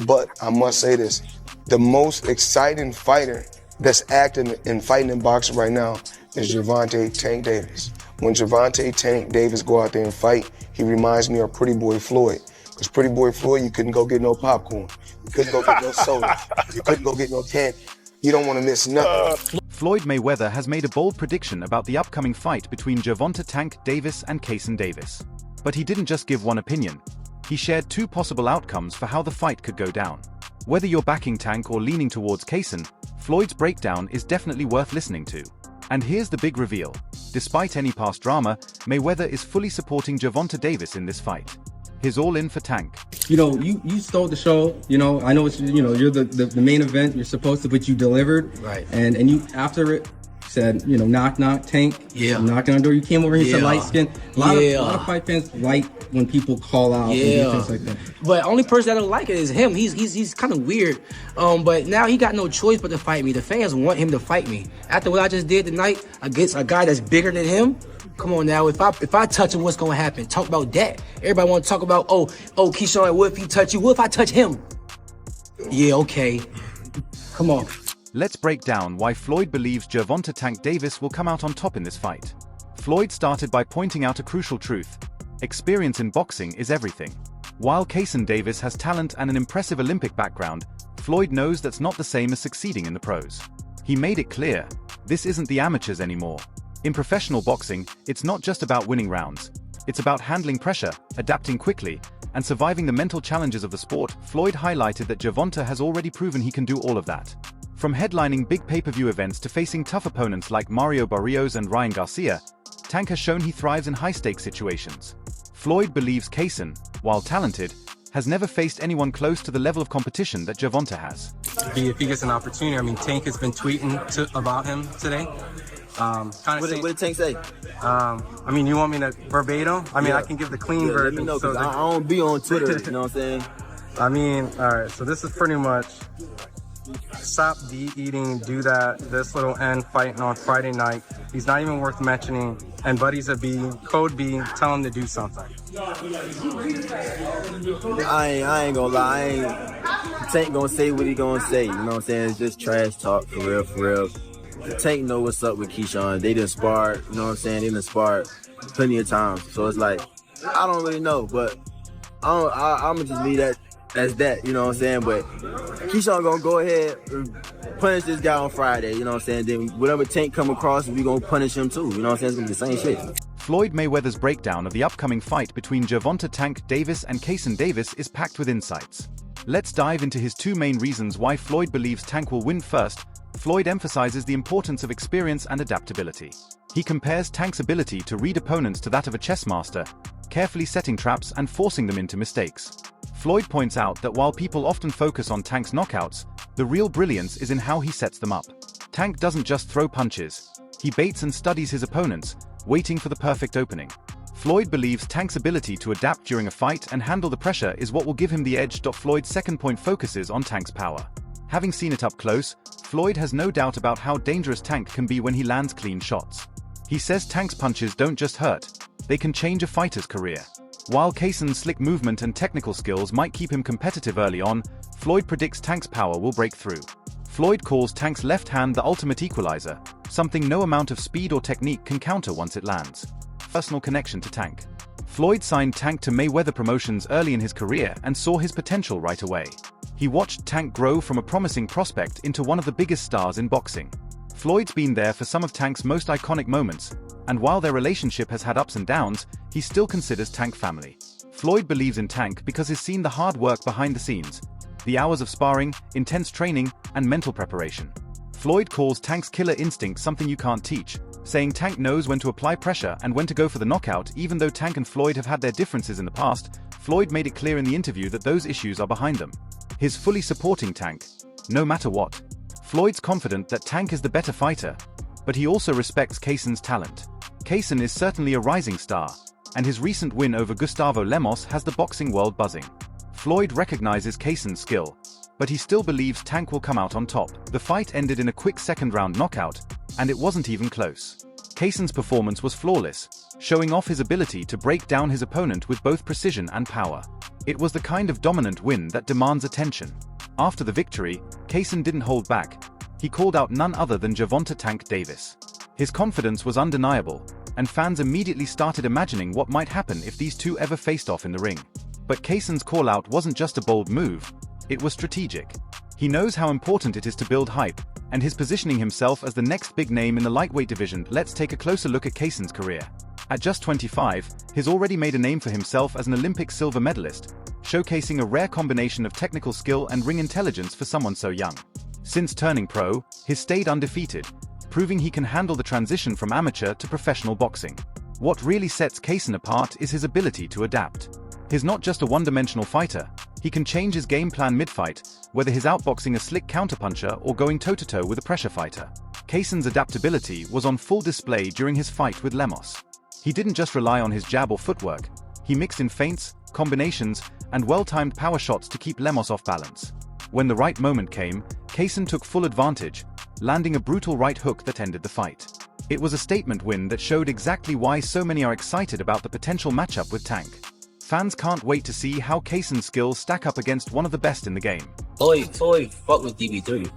But I must say this, the most exciting fighter that's acting and fighting in boxing right now is Gervonta Tank Davis. When Gervonta Tank Davis go out there and fight, he reminds me of Pretty Boy Floyd. Because Pretty Boy Floyd, you couldn't go get no popcorn. You couldn't go get no soda. You couldn't go get no candy. You don't want to miss nothing. Floyd Mayweather has made a bold prediction about the upcoming fight between Gervonta Tank Davis and Keyshawn Davis. But he didn't just give one opinion. He shared two possible outcomes for how the fight could go down. Whether you're backing Tank or leaning towards Keyshawn, Floyd's breakdown is definitely worth listening to. And here's the big reveal. Despite any past drama, Mayweather is fully supporting Gervonta Davis in this fight. He's all in for Tank. You know, you stole the show. You know, I know it's, you know, you're the main event. You're supposed to, but you delivered. Right. And you, after it, said, you know, knock, knock, Tank. Yeah. I'm knocking on the door. You came over here and said light skin. A lot of fight fans like when people call out and do things like that. But only person that don't like it is him. He's kind of weird. But now he got no choice but to fight me. The fans want him to fight me. After what I just did tonight against a guy that's bigger than him, come on now. If I touch him, what's gonna happen? Talk about that. Everybody want to talk about, oh, Keyshawn, what if he touch you? What if I touch him? Yeah, okay. Come on. Let's break down why Floyd believes Gervonta Tank Davis will come out on top in this fight. Floyd started by pointing out a crucial truth. Experience in boxing is everything. While Keyshawn Davis has talent and an impressive Olympic background, Floyd knows that's not the same as succeeding in the pros. He made it clear, this isn't the amateurs anymore. In professional boxing, it's not just about winning rounds. It's about handling pressure, adapting quickly, and surviving the mental challenges of the sport. Floyd highlighted that Gervonta has already proven he can do all of that. From headlining big pay-per-view events to facing tough opponents like Mario Barrios and Ryan Garcia, Tank has shown he thrives in high-stakes situations. Floyd believes Keyshawn, while talented, has never faced anyone close to the level of competition that Gervonta has. If he gets an opportunity, I mean, Tank has been tweeting about him today. What did Tank say? I mean, you want me to verbatim? I mean, I can give the clean version. Let me know, because I don't be on Twitter, you know what I'm saying? I mean, all right, so this is pretty much, stop eating, do that, this little N fighting on Friday night. He's not even worth mentioning. And Buddy's a B, code B, tell him to do something. I ain't gonna lie, Tank gonna say what he gonna say, you know what I'm saying? It's just trash talk, for real, for real. Tank know what's up with Keyshawn. They done sparred, you know what I'm saying? They done sparred plenty of times. So it's like, I don't really know, but I'm gonna just leave that as that, you know what I'm saying? But Keyshawn gonna go ahead and punish this guy on Friday, you know what I'm saying? Then whatever Tank come across, we gonna punish him too, you know what I'm saying? It's gonna be the same shit. Floyd Mayweather's breakdown of the upcoming fight between Gervonta Tank Davis and Keyshawn Davis is packed with insights. Let's dive into his two main reasons why Floyd believes Tank will win. First, Floyd emphasizes the importance of experience and adaptability. He compares Tank's ability to read opponents to that of a chess master, carefully setting traps and forcing them into mistakes. Floyd points out that while people often focus on Tank's knockouts, the real brilliance is in how he sets them up. Tank doesn't just throw punches. He baits and studies his opponents, waiting for the perfect opening. Floyd believes Tank's ability to adapt during a fight and handle the pressure is what will give him the edge. Floyd's second point focuses on Tank's power. Having seen it up close, Floyd has no doubt about how dangerous Tank can be when he lands clean shots. He says Tank's punches don't just hurt, they can change a fighter's career. While Keyshawn's slick movement and technical skills might keep him competitive early on, Floyd predicts Tank's power will break through. Floyd calls Tank's left hand the ultimate equalizer, something no amount of speed or technique can counter once it lands. Personal connection to Tank. Floyd signed Tank to Mayweather Promotions early in his career and saw his potential right away. He watched Tank grow from a promising prospect into one of the biggest stars in boxing. Floyd's been there for some of Tank's most iconic moments, and while their relationship has had ups and downs, he still considers Tank family. Floyd believes in Tank because he's seen the hard work behind the scenes, the hours of sparring, intense training, and mental preparation. Floyd calls Tank's killer instinct something you can't teach, saying Tank knows when to apply pressure and when to go for the knockout. Even though Tank and Floyd have had their differences in the past, Floyd made it clear in the interview that those issues are behind them. He's fully supporting Tank, no matter what. Floyd's confident that Tank is the better fighter, but he also respects Keyshawn's talent. Keyshawn is certainly a rising star, and his recent win over Gustavo Lemos has the boxing world buzzing. Floyd recognizes Keyshawn's skill, but he still believes Tank will come out on top. The fight ended in a quick second-round knockout, and it wasn't even close. Keyshawn's performance was flawless, showing off his ability to break down his opponent with both precision and power. It was the kind of dominant win that demands attention. After the victory, Keyshawn didn't hold back. He called out none other than Gervonta "Tank" Davis. His confidence was undeniable, and fans immediately started imagining what might happen if these two ever faced off in the ring. But Keyshawn's call-out wasn't just a bold move, it was strategic. He knows how important it is to build hype, and he's positioning himself as the next big name in the lightweight division. Let's take a closer look at Keyshawn's career. At just 25, he's already made a name for himself as an Olympic silver medalist, showcasing a rare combination of technical skill and ring intelligence for someone so young. Since turning pro, he's stayed undefeated, proving he can handle the transition from amateur to professional boxing. What really sets Keyshawn apart is his ability to adapt. He's not just a one-dimensional fighter, he can change his game plan mid-fight, whether he's outboxing a slick counterpuncher or going toe-to-toe with a pressure fighter. Keyshawn's adaptability was on full display during his fight with Lemos. He didn't just rely on his jab or footwork, he mixed in feints, combinations, and well-timed power shots to keep Lemos off balance. When the right moment came, Keyshawn took full advantage, landing a brutal right hook that ended the fight. It was a statement win that showed exactly why so many are excited about the potential matchup with Tank. Fans can't wait to see how Keyshawn's skills stack up against one of the best in the game. Floyd fucked with DB3.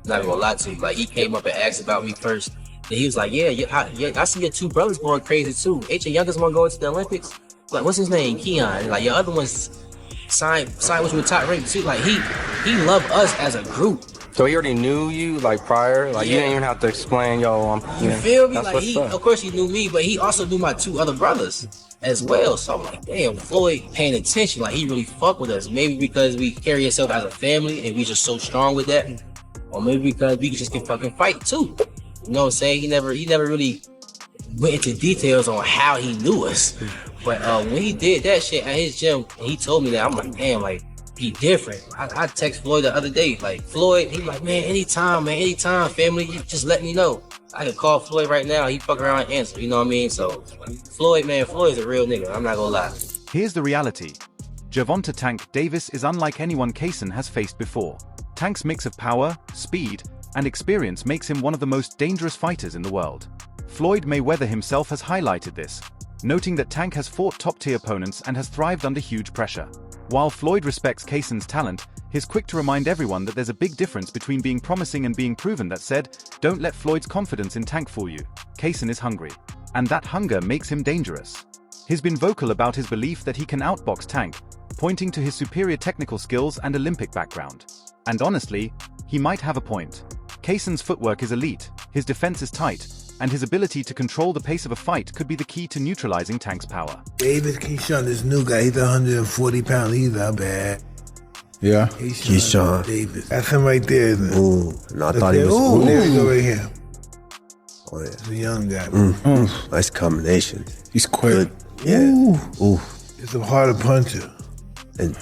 Not gonna lie to you. Like, he came up and asked about me first. And he was like, yeah, I see your two brothers going crazy too. Ain't your youngest one going to the Olympics? Like, what's his name? Keon. Like, your other one's signed with you with top rank too. Like, he loved us as a group. So he already knew you, like, prior? Like, you didn't even have to explain, yo, You feel me? Like, of course he knew me, but he also knew my two other brothers as well. So I'm like, damn, Floyd paying attention. Like, he really fuck with us. Maybe because we carry ourselves as a family and we just so strong with that. Or maybe because we just can fucking fight too. You know what I'm saying? He never really went into details on how he knew us. But when he did that shit at his gym, he told me that, I'm like, damn, like, he different. I text Floyd the other day, like, Floyd, he like, man, anytime, family, you just let me know. I can call Floyd right now, he fuck around and answer, you know what I mean? So, Floyd's a real nigga, I'm not gonna lie. Here's the reality. Gervonta "Tank" Davis is unlike anyone Keyshawn has faced before. Tank's mix of power, speed, and experience makes him one of the most dangerous fighters in the world. Floyd Mayweather himself has highlighted this, noting that Tank has fought top-tier opponents and has thrived under huge pressure. While Floyd respects Keyshawn's talent, he's quick to remind everyone that there's a big difference between being promising and being proven. That said, don't let Floyd's confidence in Tank fool you. Keyshawn is hungry, and that hunger makes him dangerous. He's been vocal about his belief that he can outbox Tank, pointing to his superior technical skills and Olympic background. And honestly, he might have a point. Keyshawn's footwork is elite, his defense is tight, and his ability to control the pace of a fight could be the key to neutralizing Tank's power. Davis, Keyshawn, this new guy, he's 140 pounds, he's not bad. Yeah? Keyshawn Davis. That's him right there, isn't it? Ooh, no, I thought he was... Ooh, there you go right here. Oh, yeah. It's a young guy. Nice combination. He's quick. Yeah. Ooh. It's a harder puncher. And...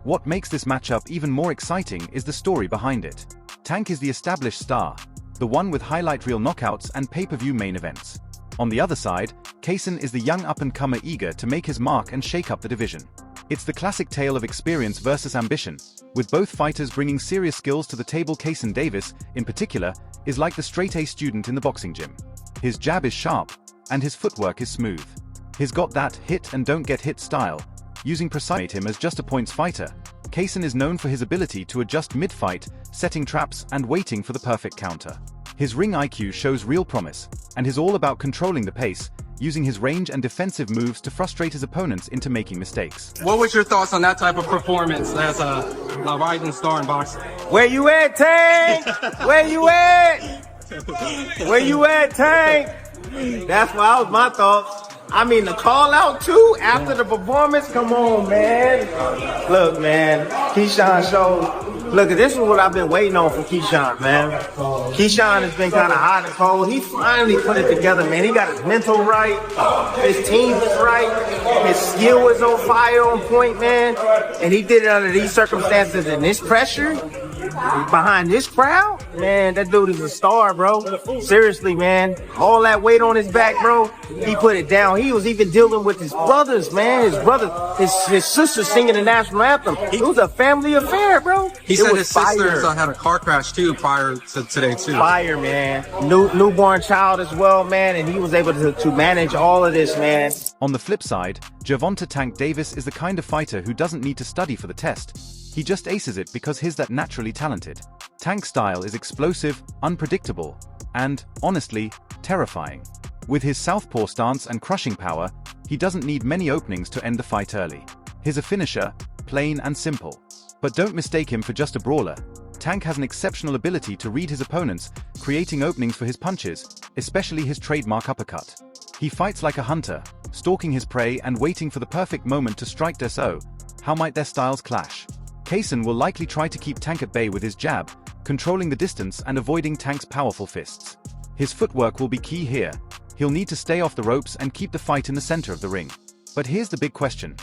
What makes this matchup even more exciting is the story behind it. Tank is the established star, the one with highlight reel knockouts and pay-per-view main events. On the other side, Keyshawn is the young up-and-comer eager to make his mark and shake up the division. It's the classic tale of experience versus ambition, with both fighters bringing serious skills to the table. Keyshawn Davis, in particular, is like the straight-A student in the boxing gym. His jab is sharp, and his footwork is smooth. He's got that hit-and-don't-get-hit style, using precise him as just a points fighter. Keyshawn is known for his ability to adjust mid-fight, setting traps and waiting for the perfect counter. His ring IQ shows real promise, and he's all about controlling the pace, using his range and defensive moves to frustrate his opponents into making mistakes. What was your thoughts on that type of performance as a rising star in boxing? Where you at, Tank? Where you at? Where you at, Tank? That's what was my thoughts. I mean, the call out too after the performance. Come on, man. Look, man, Keyshawn showed. Look, this is what I've been waiting on from Keyshawn, man. Keyshawn has been kind of hot and cold. He finally put it together, man. He got his mental right. His team is right. His skill is on fire, on point, man. And he did it under these circumstances and this pressure. behind this crowd, man, that dude is a star, bro. Seriously, man. All that weight on his back, bro, he put it down. He was even dealing with his brothers, man. His sister singing the national anthem. It was a family affair, bro. He said his sister had a car crash too prior to today too. Fire, man. Newborn child as well, man, and he was able to manage all of this, man. On the flip side, Gervonta Tank Davis is the kind of fighter who doesn't need to study for the test. He just aces it because he's that naturally talented. Tank's style is explosive, unpredictable, and, honestly, terrifying. With his southpaw stance and crushing power, he doesn't need many openings to end the fight early. He's a finisher, plain and simple. But don't mistake him for just a brawler. Tank has an exceptional ability to read his opponents, creating openings for his punches, especially his trademark uppercut. He fights like a hunter, stalking his prey and waiting for the perfect moment to strike. So, how might their styles clash? Keyshawn will likely try to keep Tank at bay with his jab, controlling the distance and avoiding Tank's powerful fists. His footwork will be key here. He'll need to stay off the ropes and keep the fight in the center of the ring. But here's the big question.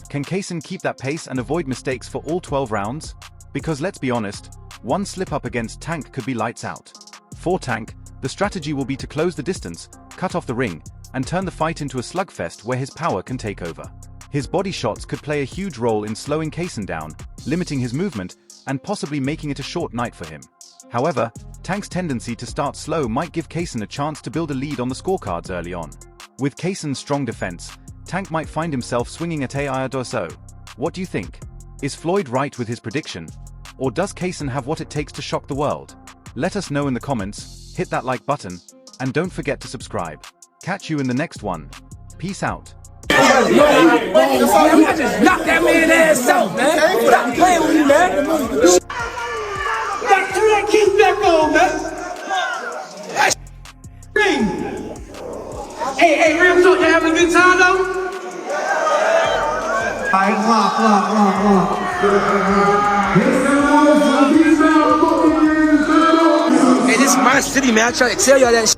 Can Keyshawn keep that pace and avoid mistakes for all 12 rounds? Because let's be honest, one slip-up against Tank could be lights out. For Tank, the strategy will be to close the distance, cut off the ring, and turn the fight into a slugfest where his power can take over. His body shots could play a huge role in slowing Keyshawn down, limiting his movement, and possibly making it a short night for him. However, Tank's tendency to start slow might give Keyshawn a chance to build a lead on the scorecards early on. With Keyshawn's strong defense, Tank might find himself swinging at a so. What do you think? Is Floyd right with his prediction? Or does Keyshawn have what it takes to shock the world? Let us know in the comments, hit that like button, and don't forget to subscribe. Catch you in the next one. Peace out. I just knocked that man's ass out, man. Stop playing with me, man. Turn that keep back on, man. Hey, Ram, so you having a good time, though? Alright, Hey, this is my city, man. I try to tell y'all that shit.